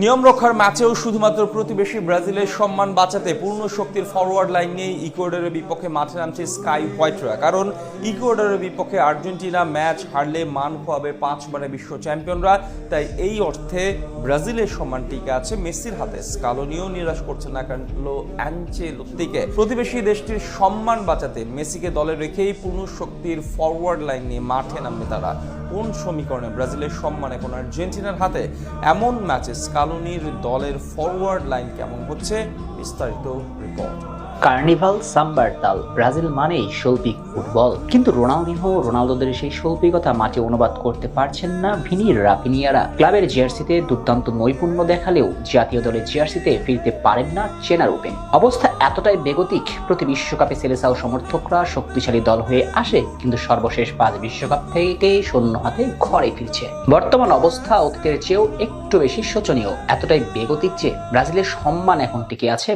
নিয়ম রক্ষার ম্যাচেও শুধুমাত্র প্রতিবেশী ব্রাজিলের সম্মান বাঁচাতে পূর্ণ শক্তির ফরওয়ার্ড লাইন নিয়ে ইকুয়েডরের বিপক্ষে মাঠে নামছে স্কাই হোয়াইটরা। কারণ ইকুয়েডরের বিপক্ষে আর্জেন্টিনা ম্যাচ হারলে মান খোয়াবে 5 বারের বিশ্ব চ্যাম্পিয়নরা। তাই এই অর্থে ব্রাজিলের সম্মান টিকে আছে মেসির হাতে। স্কালোনিও নিরাশ করছে না কার্লো অ্যানচেলোত্তিকে। প্রতিবেশী দেশটির সম্মান বাঁচাতে মেসিকে দলে রেখেই পূর্ণ শক্তির ফরওয়ার্ড লাইন নিয়ে মাঠে নামবে তারা। কোন সমীকরণে ব্রাজিলের সম্মান এখন আর্জেন্টিনার হাতে? এমন ম্যাচে স্কালোনির দলের ফরওয়ার্ড লাইন কেমন হচ্ছে, বিস্তারিত রিপোর্ট। কার্নিভাল সাম্বার তাল। ব্রাজিল মানেই শৈল্পিক ফুটবল, কিন্তু রোনালদোদের সেই শৈল্পিকতা মাঠে অনুবাদ করতে পারছেন না ভিনি রাফিনিয়ারা। ক্লাবের জার্সিতে দুর্দান্ত নৈপুণ্য দেখালেও জাতীয় দলের জার্সিতে ফিরতে পারেন না চেনা রূপে। অবস্থা এতটাই বেগতিক, প্রতি বিশ্বকাপে সেলেসাও সমর্থকরা শক্তিশালী দল হয়ে আসে, কিন্তু সর্বশেষ 5 বিশ্বকাপ থেকে শূন্য হাতে ঘরে ফিরছে। বর্তমান অবস্থা অতীতের চেয়েও একটু বেশি শোচনীয়, এতটাই বেগতিক যে ব্রাজিলের সম্মান এখন টিকে আছে